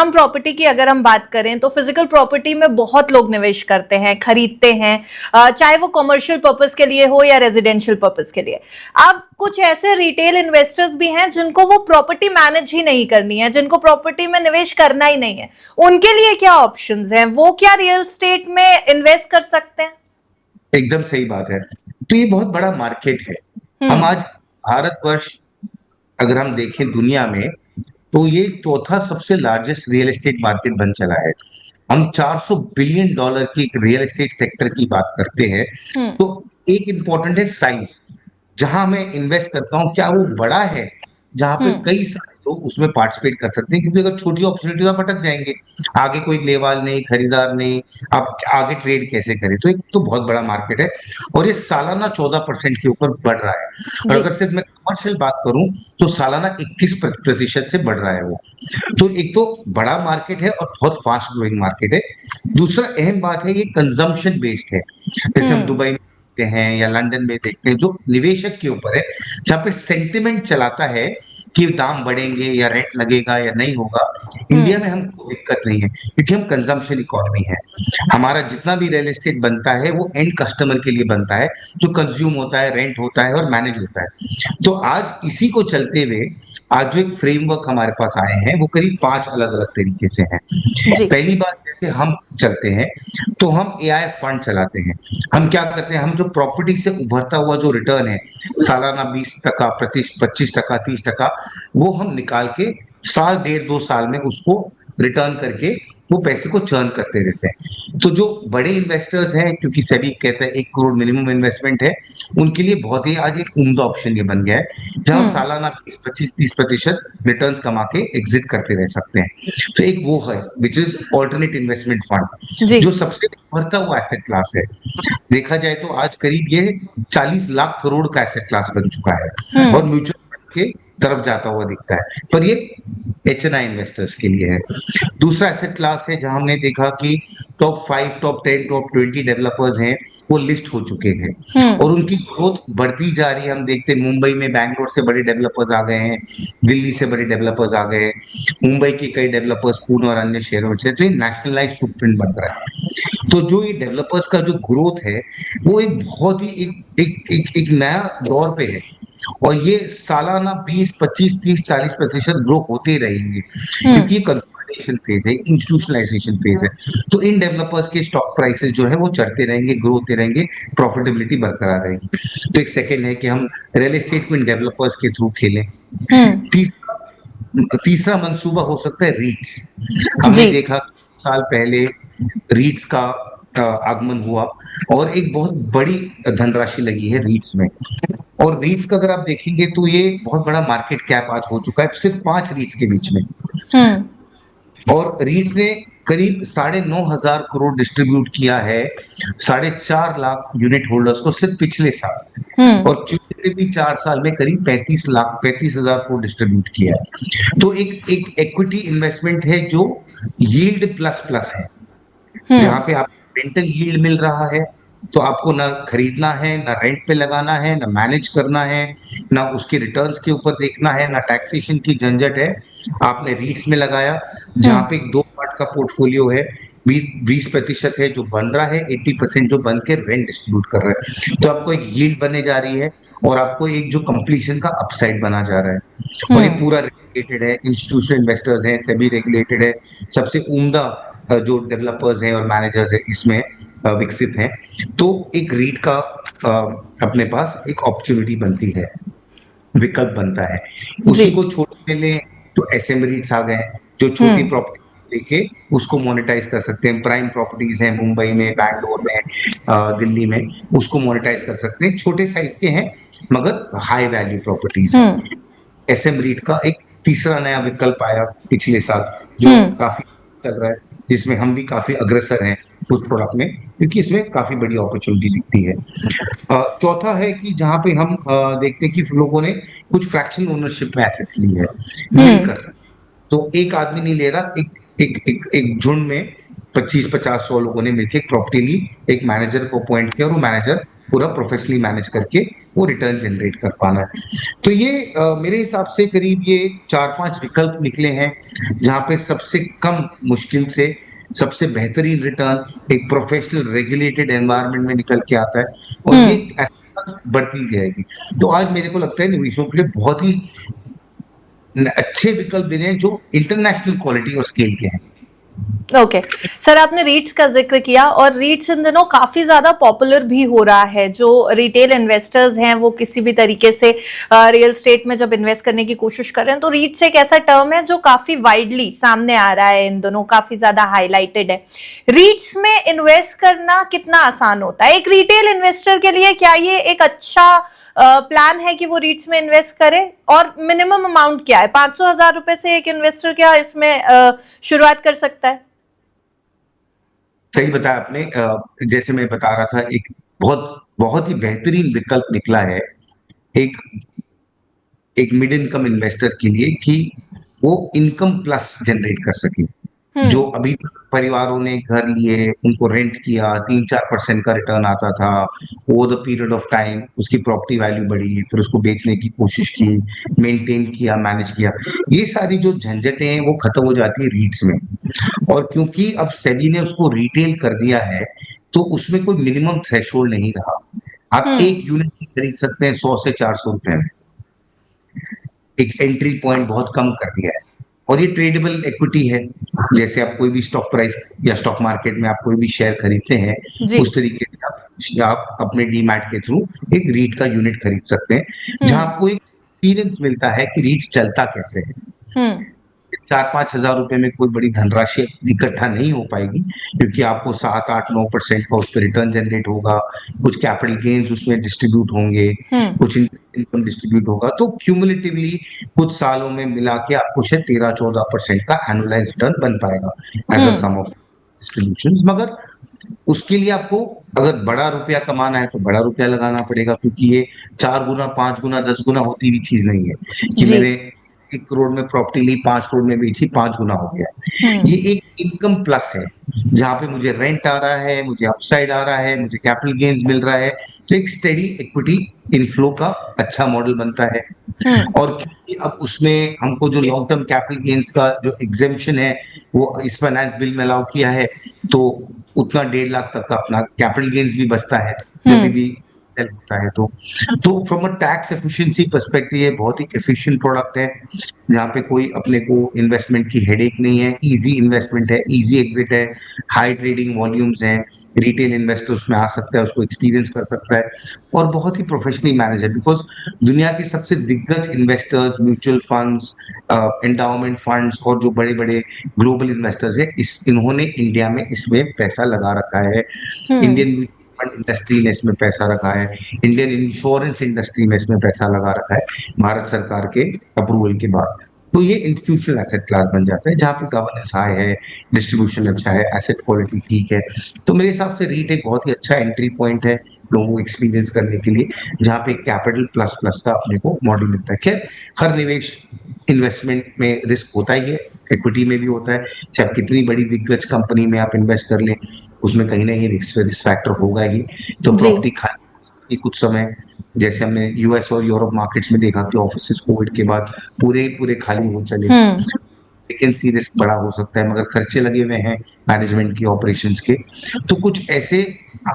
हम प्रॉपर्टी की अगर हम बात करें तो फिजिकल प्रॉपर्टी में बहुत लोग निवेश करते हैं, खरीदते हैं, चाहे वो कमर्शियल पर्पस के लिए हो या रेजिडेंशियल पर्पस के लिए। अब कुछ ऐसे रिटेल इन्वेस्टर्स भी हैं जिनको वो प्रॉपर्टी मैनेज ही नहीं करनी है, जिनको प्रॉपर्टी में निवेश करना ही नहीं है। उनके लिए क्या ऑप्शंस हैं? वो क्या रियल एस्टेट में इन्वेस्ट कर सकते हैं? एकदम सही बात है। तो ये बहुत बड़ा मार्केट है। हम आज भारतवर्ष अगर हम देखें दुनिया में, तो ये चौथा सबसे लार्जेस्ट रियल एस्टेट मार्केट बन चला है। हम 400 बिलियन डॉलर की एक रियल एस्टेट सेक्टर की बात करते हैं। तो एक इंपॉर्टेंट है साइज। जहां मैं इन्वेस्ट करता हूँ क्या वो बड़ा है, जहां पे कई सारे लोग उसमें पार्टिसिपेट कर सकते हैं, क्योंकि अगर छोटी अपॉर्चुनिटी तो आप अटक जाएंगे, आगे कोई लेवाल नहीं, खरीदार नहीं, आप आगे ट्रेड कैसे करें। तो एक तो बहुत बड़ा मार्केट है और ये सालाना 14% के ऊपर बढ़ रहा है। और जी। अगर सिर्फ मैं कमर्शियल बात करूं तो सालाना 21% से बढ़ रहा है वो। तो एक तो बड़ा मार्केट है और बहुत फास्ट ग्रोइंग मार्केट है। दूसरा अहम बात है, ये कंजम्पशन बेस्ड है। जैसे हम दुबई में देखते हैं या लंदन में देखते हैं, जो निवेशक के ऊपर है, जहाँ पे सेंटिमेंट चलाता है कि दाम बढ़ेंगे या रेंट लगेगा या नहीं होगा। इंडिया में हमको दिक्कत नहीं है, क्योंकि हम कंजम्पशन इकोनॉमी है। हमारा जितना भी रियल एस्टेट बनता है वो एंड कस्टमर के लिए बनता है, जो कंज्यूम होता है, रेंट होता है और मैनेज होता है। तो आज इसी को चलते हुए आज जो एक फ्रेमवर्क हमारे पास आए हैं वो करीब 5 अलग अलग तरीके से हैं। जी। पहली बात, जैसे हम चलते हैं तो हम एआई फंड चलाते हैं। हम क्या करते हैं, हम जो प्रॉपर्टी से उभरता हुआ जो रिटर्न है, सालाना 20%, 25%, 30%, वो हम निकाल के साल डेढ़ 2 साल में उसको रिटर्न करके वो पैसे को चर्न करते रहते हैं। तो जो बड़े इन्वेस्टर्स हैं, क्योंकि सभी कहते हैं 1 करोड़ मिनिमम इन्वेस्टमेंट है, उनके लिए बहुत ही आज एक उम्दा ऑप्शन ये बन गया है, जहां सालाना 25-30% रिटर्न कमा के एग्जिट करते रह सकते हैं। तो एक वो है which is alternate investment fund, जी। जो सबसे बढ़ता हुआ एसेट क्लास है। देखा जाए तो आज करीब ये 40 लाख करोड़ का एसेट क्लास बन चुका है और म्यूचुअल फंड के तरफ जाता हुआ दिखता है, पर ये एचएनआई इन्वेस्टर्स के लिए है। दूसरा एसेट क्लास है जहां हमने देखा कि टॉप 5, टॉप 10, टॉप 20 डेवलपर्स हैं, वो लिस्ट हो चुके हैं और उनकी ग्रोथ बढ़ती जा रही है। हम देखते हैं मुंबई में बैंगलोर से बड़े डेवलपर्स आ गए हैं, दिल्ली से बड़े डेवलपर्स आ गए हैं, मुंबई के कई डेवलपर्स पुणे और अन्य शहरों में चले, तो ये नेशनलाइज फुटप्रिंट बन रहा है। तो जो ये डेवलपर्स का जो ग्रोथ है, वो एक बहुत ही एक नया दौर पे है और ये सालाना 20, 25, 30, 40% ग्रो होते रहेंगे, क्योंकि ये कंसोलिडेशन फेज है, इंस्टीट्यूशनलाइजेशन फेज है। तो इन डेवलपर्स के स्टॉक प्राइसेस जो है वो चढ़ते रहेंगे, ग्रो होते रहेंगे, प्रॉफिटेबिलिटी बरकरार रहेगी। तो एक सेकंड है कि हम रियल एस्टेट को इन डेवलपर्स के थ्रू खेलें। तीसरा तीसरा मंसूबा हो सकता है रीट्स। हमने जी। देखा साल पहले रीट्स का आगमन हुआ और एक बहुत बड़ी धनराशि लगी है रीट्स में। और रीट्स का अगर आप देखेंगे तो ये बहुत बड़ा मार्केट कैप आज हो चुका है सिर्फ 5 रीट्स के बीच में। और रीट्स ने करीब 9,500 करोड़ डिस्ट्रीब्यूट किया है 4.5 लाख यूनिट होल्डर्स को सिर्फ पिछले साल, और पिछले भी 4 साल में करीब 35 हजार करोड़ डिस्ट्रीब्यूट किया है। तो एक इक्विटी इन्वेस्टमेंट है जो यील्ड प्लस प्लस है, जहां पे आपको रेंटल यील्ड मिल रहा है, तो आपको ना खरीदना है, ना रेंट पे लगाना है, ना मैनेज करना है, ना उसके रिटर्न्स के ऊपर देखना है, ना टैक्सेशन की झंझट है। आपने रीट्स में लगाया, जहां पे एक 2 पार्ट का पोर्टफोलियो है, 20% है जो बन रहा है, 80% जो बन के रेंट डिस्ट्रीब्यूट कर रहा है। तो आपको एक यील्ड बने जा रही है और आपको एक जो कंप्लीशन का अपसाइड बना जा रहा है। और ये पूरा रेगुलेटेड है, इंस्टीट्यूशनल इन्वेस्टर्स हैं, सेबी रेगुलेटेड है, सबसे उम्दा जो डेवलपर्स हैं और मैनेजर्स हैं इसमें विकसित हैं। तो एक रीट का अपने पास एक अपॉर्चुनिटी बनती है, विकल्प बनता है। जी। उसी को छोटे में लें तो एसएम रीट्स आ गए हैं, जो छोटी प्रॉपर्टी लेके उसको मोनेटाइज कर सकते हैं। प्राइम प्रॉपर्टीज हैं मुंबई में, बैंगलोर में, दिल्ली में, उसको मोनेटाइज कर सकते हैं। छोटे साइज के हैं मगर हाई वैल्यू प्रॉपर्टीज हैं। एसएम रीट का एक तीसरा नया विकल्प आया पिछले साल, जो काफी चल रहा है, जिसमें हम भी काफी अग्रसर हैं उस प्रोडक्ट में, क्योंकि इसमें काफी बड़ी अपॉर्चुनिटी दिखती है। चौथा है कि जहां पे हम देखते हैं कि लोगों ने कुछ फ्रैक्शन ओनरशिप में एसेट्स ली है मिलकर। तो एक आदमी नहीं ले रहा, एक एक एक एक झुंड में 25, 50, 100 लोगों ने मिलकर एक प्रॉपर्टी ली, एक मैनेजर को अपॉइंट किया और वो मैनेजर पूरा प्रोफेशनली मैनेज करके वो रिटर्न जनरेट कर पाना है। तो ये मेरे हिसाब से करीब ये 4-5 विकल्प निकले हैं, जहाँ पे सबसे कम मुश्किल से सबसे बेहतरीन रिटर्न एक प्रोफेशनल रेगुलेटेड एनवायरनमेंट में निकल के आता है, और ये हम्म। बढ़ती जाएगी। तो आज मेरे को लगता है निवेशों के लिए बहुत ही अच्छे विकल्प दे रहे हैं जो इंटरनेशनल क्वालिटी और स्केल के हैं। ओके सर, आपने रीट्स का जिक्र किया और रीट्स इन दिनों काफी ज्यादा पॉपुलर भी हो रहा है। जो रिटेल इन्वेस्टर्स हैं वो किसी भी तरीके से रियल स्टेट में जब इन्वेस्ट करने की कोशिश कर रहे हैं तो रीट्स एक ऐसा टर्म है जो काफी वाइडली सामने आ रहा है, इन दोनों काफी ज्यादा हाईलाइटेड है। रीट्स में इन्वेस्ट करना कितना आसान होता है एक रिटेल इन्वेस्टर के लिए? क्या ये एक अच्छा प्लान है कि वो रीट्स में इन्वेस्ट करे, और मिनिमम अमाउंट क्या है? 500,000 रुपए से एक इन्वेस्टर क्या इसमें शुरुआत कर सकता है? सही बताया आपने। जैसे मैं बता रहा था, एक बहुत बहुत ही बेहतरीन विकल्प निकला है एक एक मिड इनकम इन्वेस्टर के लिए कि वो इनकम प्लस जनरेट कर सके। जो अभी तक परिवारों ने घर लिए, उनको रेंट किया, 3-4% का रिटर्न आता था, over the period of time उसकी प्रॉपर्टी वैल्यू बढ़ी, फिर उसको बेचने की कोशिश की, मेंटेन किया, मैनेज किया, ये सारी जो झंझटें हैं वो खत्म हो जाती है रीट्स में। और क्योंकि अब सेबी ने उसको रिटेल कर दिया है, तो उसमें कोई मिनिमम थ्रेशोल्ड नहीं रहा। आप एक यूनिट खरीद सकते हैं 100 से 400 रुपए में। एक एंट्री पॉइंट बहुत कम कर दिया है, और ये ट्रेडेबल इक्विटी है। जैसे आप कोई भी स्टॉक प्राइस या स्टॉक मार्केट में आप कोई भी शेयर खरीदते हैं, जी। उस तरीके से आप अपने डीमैट के थ्रू एक रीट का यूनिट खरीद सकते हैं, जहां आपको एक एक्सपीरियंस मिलता है कि रीट चलता कैसे है। हम्म। 4-5 हजार रुपए में कोई बड़ी धनराशि इकट्ठा नहीं हो पाएगी, क्योंकि आपको 7-8-9% का उस पर रिटर्न जनरेट होगा, कुछ कैपिटल गेन्स उसमें डिस्ट्रीब्यूट होंगे, कुछ इनकम डिस्ट्रीब्यूट होगा, तो क्यूमुलेटिवली कुछ सालों में मिला के आपको शायद 13-14% का एनुअलाइज रिटर्न बन पाएगा as a sum of distribution. मगर उसके लिए आपको अगर बड़ा रुपया कमाना है तो बड़ा रुपया लगाना पड़ेगा, क्योंकि ये 4 गुना, 5 गुना, 10 गुना होती हुई चीज नहीं है कि जी। मैंने 1 करोड़ में प्रॉपर्टी ली, 5 करोड़ में बेची, 5 गुना हो गया। ये एक इनकम प्लस है, जहां पे मुझे रेंट आ रहा है, मुझे अपसाइड आ रहा है, मुझे कैपिटल गेन्स मिल रहा है, तो एक स्टेडी इक्विटी इनफ्लो का अच्छा मॉडल बनता है। और क्योंकि अब उसमें हमको जो लॉन्ग टर्म कैपिटल गेन्स का जो एग्जेम्पशन है वो इस फाइनेंस बिल में अलाउ किया है, तो उतना 1.5 लाख तक का अपना कैपिटल गेन्स भी बचता है जब भी सेल होता है। तो from a tax efficiency perspective ये बहुत ही एफिशिएंट प्रोडक्ट है, जहाँ पे कोई अपने को इन्वेस्टमेंट की हेडेक नहीं है, इजी इन्वेस्टमेंट है, इजी एग्जिट है, हाई ट्रेडिंग वॉल्यूम्स हैं, रिटेल इन्वेस्टर उसमें आ सकता है, उसको एक्सपीरियंस कर सकता है, और बहुत ही प्रोफेशनली मैनेज है। बिकॉज दुनिया के सबसे दिग्गज investors, mutual funds, endowment funds और जो बड़े बड़े ग्लोबल इन्वेस्टर्स है, इन्होंने इंडिया में इसमें पैसा लगा रखा है। इंडियन म्यूचुअल फंड इंडस्ट्री ने इसमें पैसा रखा है, इंडियन इंश्योरेंस इंडस्ट्री में इसमें पैसा लगा रखा है भारत सरकार के अप्रूवल के बाद। तो ये इंस्टीट्यूशनल एसेट क्लास बन जाता है, जहाँ पे गवर्नेंस हाई है, डिस्ट्रीब्यूशन अच्छा है, एसेट क्वालिटी ठीक है। तो मेरे हिसाब से रीट एक बहुत ही अच्छा एंट्री पॉइंट है लोगों को एक्सपीरियंस करने के लिए, जहाँ पे कैपिटल प्लस प्लस का अपने को मॉडल मिलता है। खैर, हर निवेश इन्वेस्टमेंट में रिस्क होता ही है, इक्विटी में भी होता है, चाहे आप कितनी बड़ी दिग्गज कंपनी में आप इन्वेस्ट कर लें, उसमें कहीं ना कहीं रिस्क फैक्टर होगा ही। तो जी। प्रॉपर्टी खाली कुछ समय, जैसे हमने यूएस और यूरोप मार्केट्स में देखा कि ऑफिसेस कोविड के बाद पूरे पूरे खाली हो चले, वैकेंसी रिस्क बड़ा हो सकता है, मगर खर्चे लगे हुए हैं मैनेजमेंट की, ऑपरेशंस के, तो कुछ ऐसे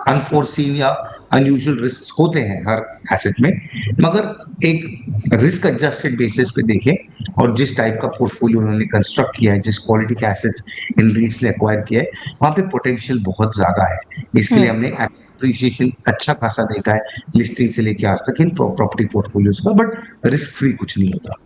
अनफोर्सीन या अनयूजुअल रिस्क होते हैं हर एसेट में। मगर एक रिस्क एडजस्टेड बेसिस पे देखें, और जिस टाइप का पोर्टफोलियो उन्होंने कंस्ट्रक्ट किया है, जिस क्वालिटी के एसेट्स इन रीट्स ने एक्वायर किया है, वहां पे पोटेंशियल बहुत ज्यादा है। इसके लिए हमने अप्रिसिएशन अच्छा खासा देखा है लिस्टिंग से लेके आज तक इन प्रॉपर्टी पोर्टफोलियोज का, बट रिस्क फ्री कुछ नहीं होता।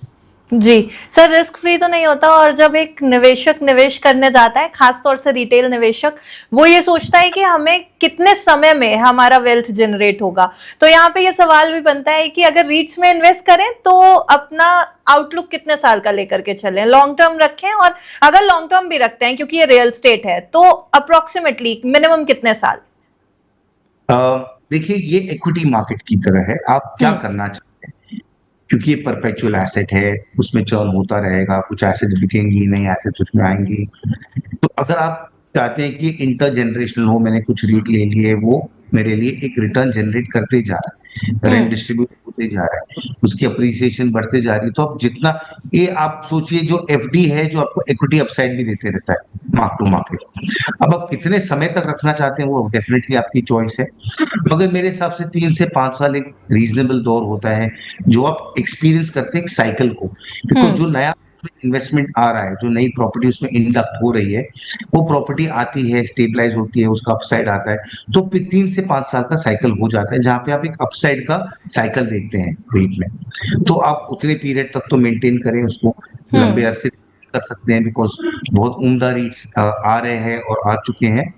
जी सर, रिस्क फ्री तो नहीं होता, और जब एक निवेशक निवेश करने जाता है, खासतौर से रिटेल निवेशक, वो ये सोचता है कि हमें कितने समय में हमारा वेल्थ जनरेट होगा। तो यहाँ पे ये सवाल भी बनता है कि अगर रीट्स में इन्वेस्ट करें तो अपना आउटलुक कितने साल का लेकर के चलें, लॉन्ग टर्म रखें, और अगर लॉन्ग टर्म भी रखते हैं क्योंकि ये रियल स्टेट है, तो अप्रोक्सीमेटली मिनिमम कितने साल? देखिए, ये इक्विटी मार्केट की तरह है, आप क्या करना चाहते हैं, क्योंकि ये परपेचुअल एसेट है, उसमें चर्न होता रहेगा, कुछ एसेट्स बिकेंगी, नई एसेट्स उसमें आएंगी। तो अगर आप चाहते हैं कि इंटर जनरेशनल हो, मैंने कुछ रीट ले लिए, वो मेरे लिए एक रिटर्न जनरेट करते जा रहा है, रेंट डिस्ट्रीब्यूट होते जा रहा है, उसकी अप्रिसिएशन बढ़ते जा रही है। तो अब जितना ये आप सोचिए, जो एफडी है जो आपको इक्विटी अपसाइड भी देते रहता है मार्क टू मार्केट। अब आप कितने समय तक रखना चाहते हैं वो डेफिनेटली आपकी चॉइस है, मगर मेरे हिसाब से 3 से 5 साल एक रीजनेबल दौर होता है जो आप एक्सपीरियंस करते हैं एक साइकिल को। बिकॉज जो नया इन्वेस्टमेंट आ रहा है, जो नई प्रॉपर्टी उसमें इंडक्ट हो रही है, वो प्रॉपर्टी आती है, स्टेबलाइज होती है, उसका अपसाइड आता है, तो 3 से 5 साल का साइकिल हो जाता है जहां पे आप एक अपसाइड का साइकिल देखते हैं रीट में। तो आप उतने पीरियड तक तो मेंटेन करें उसको, लंबे हम्म अरसे कर सकते हैं, बिकॉज बहुत उम्दा रीट्स आ रहे हैं और आ चुके हैं।